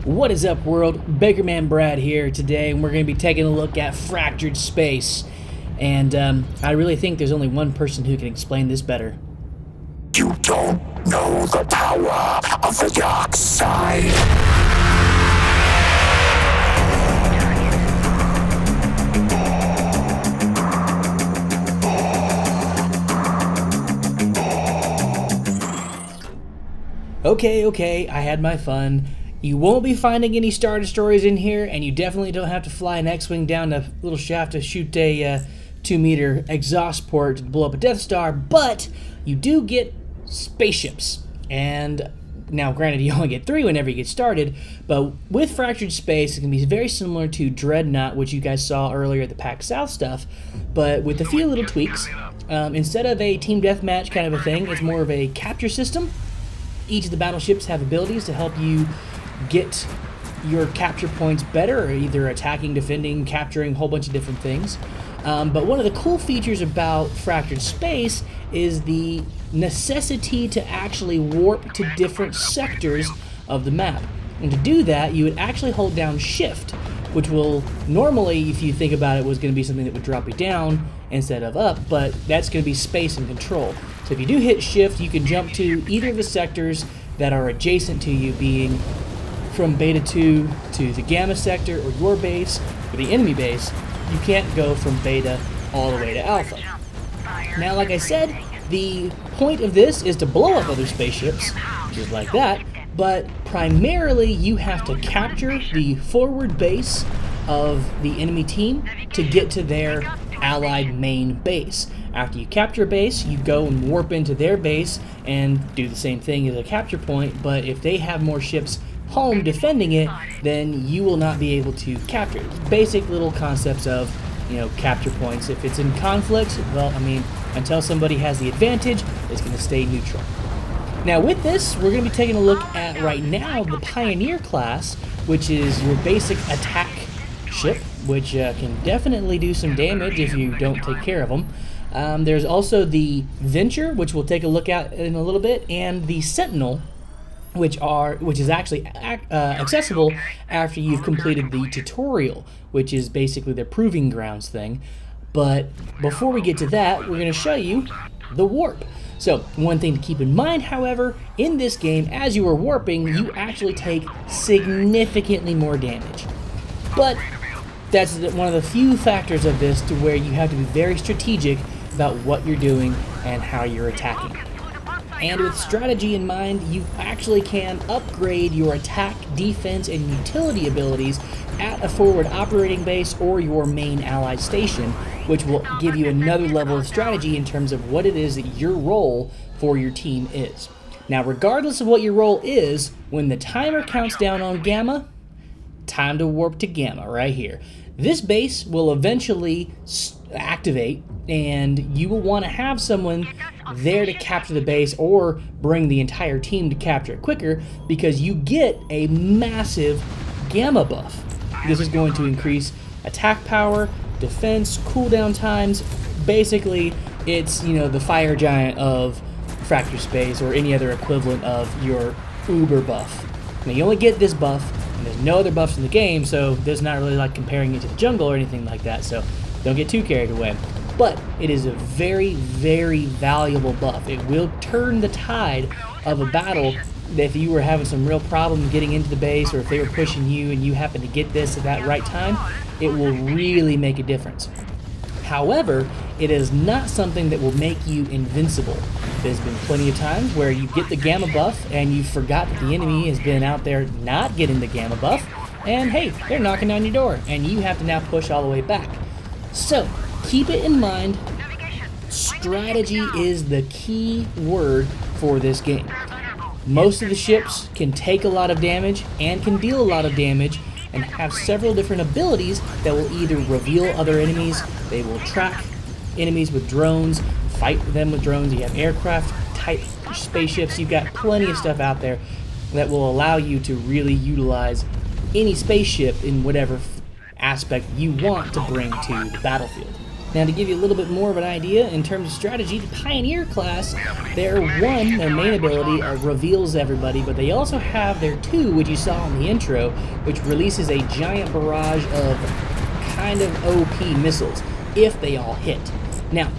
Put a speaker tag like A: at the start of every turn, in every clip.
A: What is up, world? BakermanBrad here today, and we're going to be taking a look at fractured space. And I really think there's only one person who can explain this better.
B: You don't know the power of the dark side.
A: Okay, I had my fun. You won't be finding any Star Destroyers in here, and you definitely don't have to fly an X-Wing down a little shaft to shoot a 2-meter exhaust port to blow up a Death Star, but you do get spaceships. And now, granted, you only get 3 whenever you get started, but with Fractured Space, it can be very similar to Dreadnought, which you guys saw earlier at the PAX South stuff, but with a few little tweaks. Instead of a team deathmatch kind of a thing, it's more of a capture system. Each of the battleships have abilities to help you get your capture points better, either attacking, defending, capturing, a whole bunch of different things. But one of the cool features about Fractured Space is the necessity to actually warp to different sectors of the map. And to do that, you would actually hold down Shift, which will normally, if you think about it, was going to be something that would drop you down instead of up, but that's going to be space and control. So if you do hit Shift, you can jump to either of the sectors that are adjacent to you, being from Beta 2 to the Gamma sector or your base or the enemy base. You can't go from Beta all the way to Alpha. Now, like I said, the point of this is to blow up other spaceships, just like that, but primarily you have to capture the forward base of the enemy team to get to their allied main base. After you capture a base, you go and warp into their base and do the same thing as a capture point, but if they have more ships home defending it, then you will not be able to capture it. Basic little concepts of, capture points. If it's in conflict, well, until somebody has the advantage, it's going to stay neutral. Now with this, we're going to be taking a look at, right now, the Pioneer class, which is your basic attack ship, which can definitely do some damage if you don't take care of them. There's also the Venture, which we'll take a look at in a little bit, and the Sentinel, which is actually accessible after you've completed the tutorial, which is basically the proving grounds thing. But before we get to that, we're going to show you the warp. So one thing to keep in mind, however, in this game, as you are warping, you actually take significantly more damage. But that's one of the few factors of this to where you have to be very strategic about what you're doing and how you're attacking. And with strategy in mind, you actually can upgrade your attack, defense, and utility abilities at a forward operating base or your main allied station, which will give you another level of strategy in terms of what it is that your role for your team is. Now, regardless of what your role is, when the timer counts down on Gamma, time to warp to Gamma right here. This base will eventually activate, and you will want to have someone there to capture the base or bring the entire team to capture it quicker, because you get a massive Gamma buff. This is going to increase attack power, defense, cooldown times. Basically, it's, the fire giant of Fractured Space or any other equivalent of your uber buff. Now, you only get this buff, and there's no other buffs in the game, so there's not really like comparing it to the jungle or anything like that, so don't get too carried away. But it is a very, very valuable buff. It will turn the tide of a battle. If you were having some real problem getting into the base, or if they were pushing you and you happen to get this at that right time, it will really make a difference. However, it is not something that will make you invincible. There's been plenty of times where you get the Gamma buff and you forgot that the enemy has been out there not getting the Gamma buff, and hey, they're knocking on your door, and you have to now push all the way back. So, keep it in mind, strategy is the key word for this game. Most of the ships can take a lot of damage and can deal a lot of damage and have several different abilities that will either reveal other enemies, they will track enemies with drones, fight them with drones, you have aircraft type spaceships, you've got plenty of stuff out there that will allow you to really utilize any spaceship in whatever aspect you want to bring to the battlefield. Now, to give you a little bit more of an idea in terms of strategy, the Pioneer class, their main ability reveals everybody, but they also have their 2, which you saw in the intro, which releases a giant barrage of kind of OP missiles, if they all hit. Now,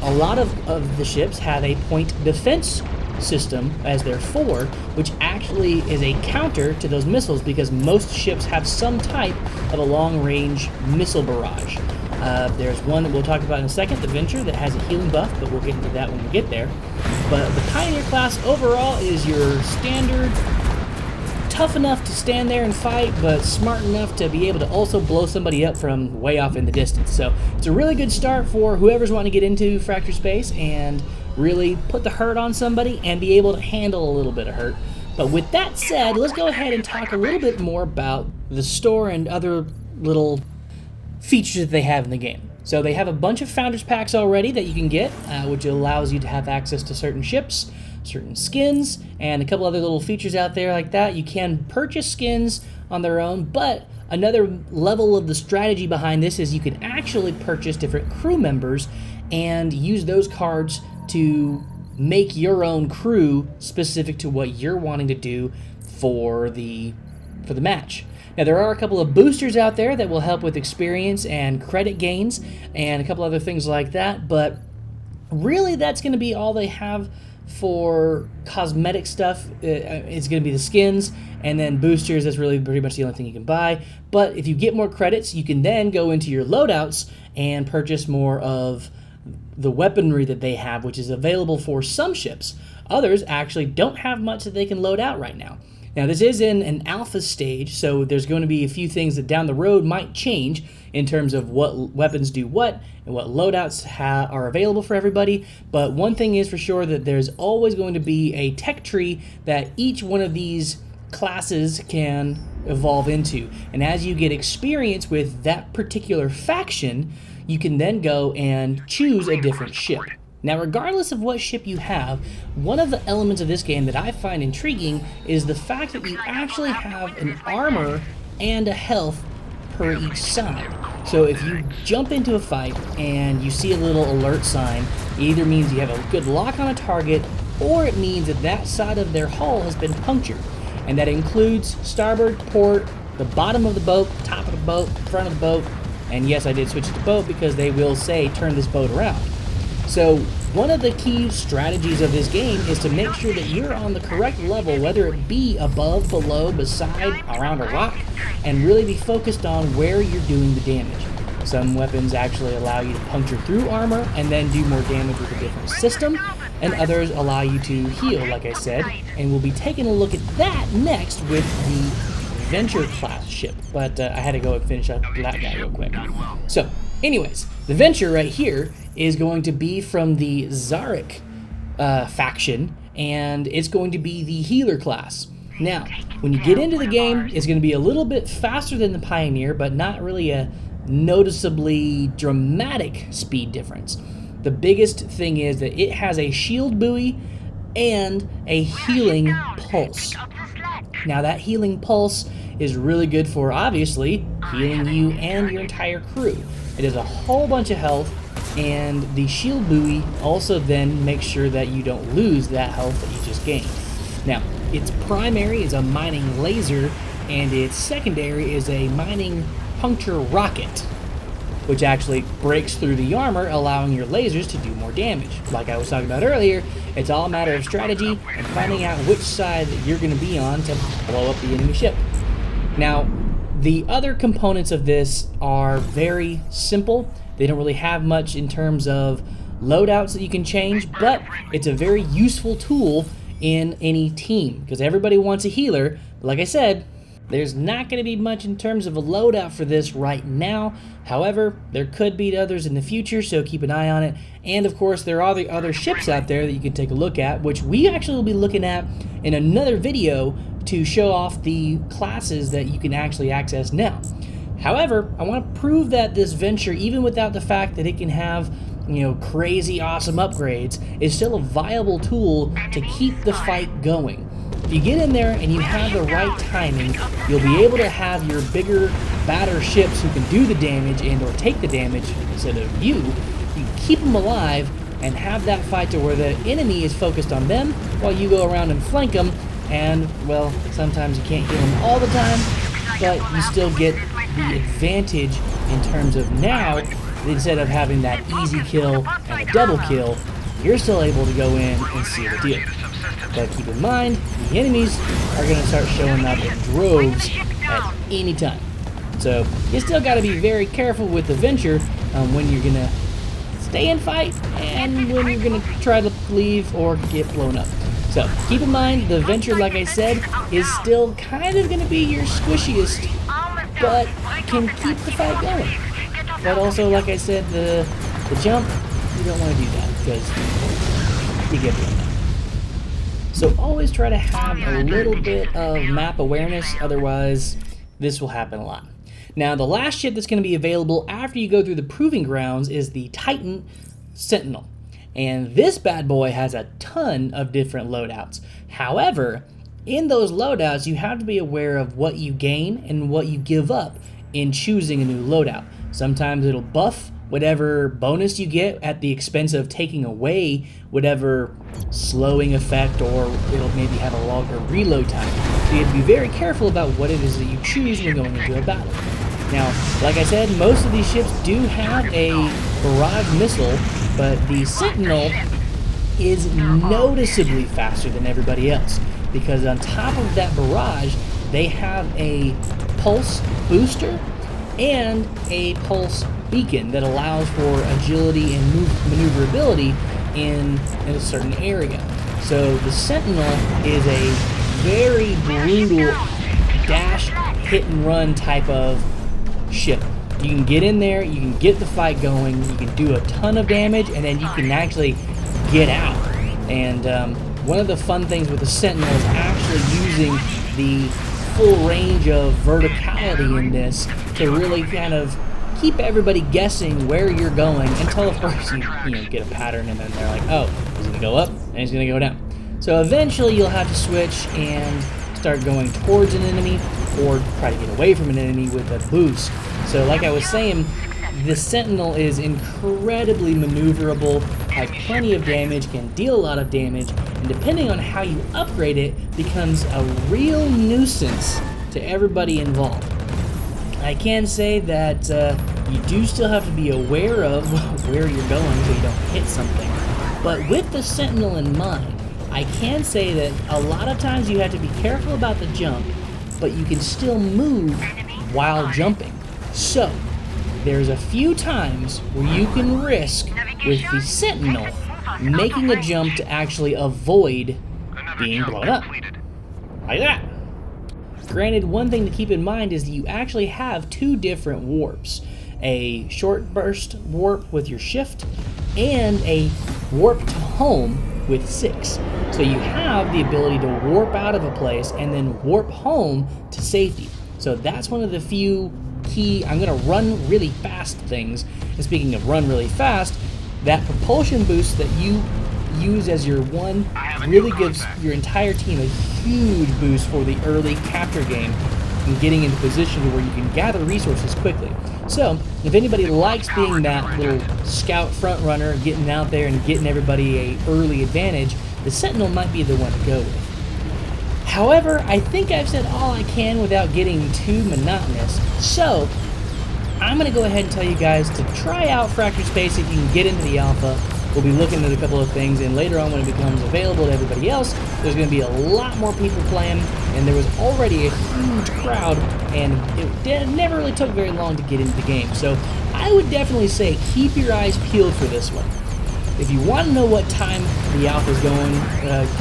A: a lot of the ships have a point defense system as their 4, which actually is a counter to those missiles because most ships have some type of a long-range missile barrage. There's one that we'll talk about in a second, the Venture, that has a healing buff, but we'll get into that when we get there. But the Pioneer class overall is your standard, tough enough to stand there and fight, but smart enough to be able to also blow somebody up from way off in the distance. So it's a really good start for whoever's wanting to get into Fractured Space and really put the hurt on somebody and be able to handle a little bit of hurt. But with that said, let's go ahead and talk a little bit more about the store and other little features that they have in the game. So they have a bunch of Founders Packs already that you can get, which allows you to have access to certain ships, certain skins, and a couple other little features out there like that. You can purchase skins on their own, but another level of the strategy behind this is you can actually purchase different crew members and use those cards to make your own crew specific to what you're wanting to do for the match. Now, there are a couple of boosters out there that will help with experience and credit gains and a couple other things like that, but really that's going to be all they have for cosmetic stuff. It's going to be the skins, and then boosters, that's really pretty much the only thing you can buy. But if you get more credits, you can then go into your loadouts and purchase more of the weaponry that they have, which is available for some ships. Others actually don't have much that they can load out right now. Now, this is in an alpha stage, so there's going to be a few things that down the road might change in terms of what weapons do what and what loadouts are available for everybody. But one thing is for sure, that there's always going to be a tech tree that each one of these classes can evolve into. And as you get experience with that particular faction, you can then go and choose a different ship. Now, regardless of what ship you have, one of the elements of this game that I find intriguing is the fact that you actually have an armor and a health per each side. So if you jump into a fight and you see a little alert sign, it either means you have a good lock on a target, or it means that that side of their hull has been punctured. And that includes starboard, port, the bottom of the boat, top of the boat, front of the boat, and yes, I did switch to the boat because they will say turn this boat around. So one of the key strategies of this game is to make sure that you're on the correct level, whether it be above, below, beside, around a rock, and really be focused on where you're doing the damage. Some weapons actually allow you to puncture through armor and then do more damage with a different system, and others allow you to heal, like I said, and we'll be taking a look at that next with the Venture class ship. But I had to go and finish up that guy real quick. So, anyways, the Venture right here is going to be from the Zarek faction, and it's going to be the healer class. Now, when you get into the game, it's going to be a little bit faster than the Pioneer, but not really a noticeably dramatic speed difference. The biggest thing is that it has a shield buoy and a healing pulse. Now, that healing pulse is really good for, obviously, healing you and your entire crew. It has a whole bunch of health, and the shield buoy also then makes sure that you don't lose that health that you just gained. Now, its primary is a mining laser, and its secondary is a mining puncture rocket, which actually breaks through the armor, allowing your lasers to do more damage. Like I was talking about earlier, it's all a matter of strategy and finding out which side that you're going to be on to blow up the enemy ship. Now, the other components of this are very simple. They don't really have much in terms of loadouts that you can change, but it's a very useful tool in any team because everybody wants a healer. Like I said, there's not going to be much in terms of a loadout for this right now. However, there could be others in the future, so keep an eye on it. And of course, there are the other ships out there that you can take a look at, which we actually will be looking at in another video to show off the classes that you can actually access now. However, I want to prove that this Venture, even without the fact that it can have, crazy awesome upgrades, is still a viable tool to keep the fight going. you get in there and you have the right timing, you'll be able to have your bigger batter ships who can do the damage and or take the damage instead of you. You keep them alive and have that fight to where the enemy is focused on them while you go around and flank them. And, well, sometimes you can't kill them all the time, but you still get the advantage in terms of now, instead of having that easy kill and a double kill, you're still able to go in and seal the deal. But keep in mind, the enemies are going to start showing up in droves at any time. So you still got to be very careful with the Venture when you're going to stay and fight and when you're going to try to leave or get blown up. So keep in mind, the Venture, like I said, is still kind of going to be your squishiest, but can keep the fight going. But also, like I said, the jump, you don't want to do that because you get blown up. So always try to have a little bit of map awareness, otherwise this will happen a lot. Now, the last ship that's going to be available after you go through the Proving Grounds is the Titan Sentinel. And this bad boy has a ton of different loadouts. However, in those loadouts, you have to be aware of what you gain and what you give up in choosing a new loadout. Sometimes it'll buff whatever bonus you get at the expense of taking away whatever slowing effect, or it'll maybe have a longer reload time. So you have to be very careful about what it is that you choose when going into a battle. Now, like I said, most of these ships do have a barrage missile, but the Sentinel is noticeably faster than everybody else, because on top of that barrage, they have a pulse booster and a pulse beacon that allows for agility and maneuverability in a certain area. So the Sentinel is a very brutal dash, hit and run type of ship. You can get in there, you can get the fight going, you can do a ton of damage, and then you can actually get out. And one of the fun things with the Sentinel is actually using the full range of verticality in this to really kind of keep everybody guessing where you're going until, of course, you get a pattern and then they're like, oh, he's going to go up and he's going to go down. So eventually you'll have to switch and start going towards an enemy or try to get away from an enemy with a boost. So like I was saying, the Sentinel is incredibly maneuverable, has plenty of damage, can deal a lot of damage, and depending on how you upgrade it, becomes a real nuisance to everybody involved. I can say that you do still have to be aware of where you're going so you don't hit something. But with the Sentinel in mind, I can say that a lot of times you have to be careful about the jump, but you can still move while jumping. So, there's a few times where you can risk, with the Sentinel, making a jump to actually avoid being blown up. Like that. Granted, one thing to keep in mind is that you actually have two different warps. A short burst warp with your shift, and a warp to home with 6. So you have the ability to warp out of a place and then warp home to safety. So that's one of the few key, I'm going to run really fast things. And speaking of run really fast, that propulsion boost that you use as your one really gives your entire team a huge boost for the early capture game and getting into position where you can gather resources quickly. So if anybody likes being that little scout front runner, getting out there and getting everybody a early advantage, the Sentinel might be the one to go with. However, I think I've said all I can without getting too monotonous, so I'm going to go ahead and tell you guys to try out Fractured Space if you can get into the alpha. We'll be looking at a couple of things, and later on when it becomes available to everybody else, there's going to be a lot more people playing, and there was already a huge crowd, and it never really took very long to get into the game. So I would definitely say keep your eyes peeled for this one. If you want to know what time the alpha is going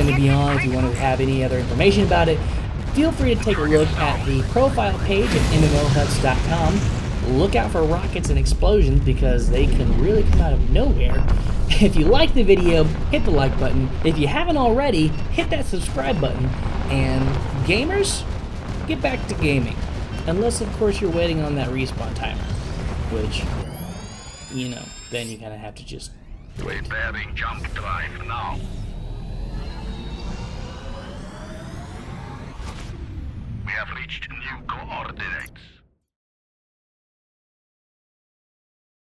A: to be on, if you want to have any other information about it, feel free to take a look at the profile page at MMOHuts.com. Look out for rockets and explosions because they can really come out of nowhere. If you like the video, hit the like button. If you haven't already, hit that subscribe button. And gamers, get back to gaming. Unless, of course, you're waiting on that respawn timer. Which, then you kind of have to just wait.
B: Preparing jump drive now.
C: have reached new coordinates.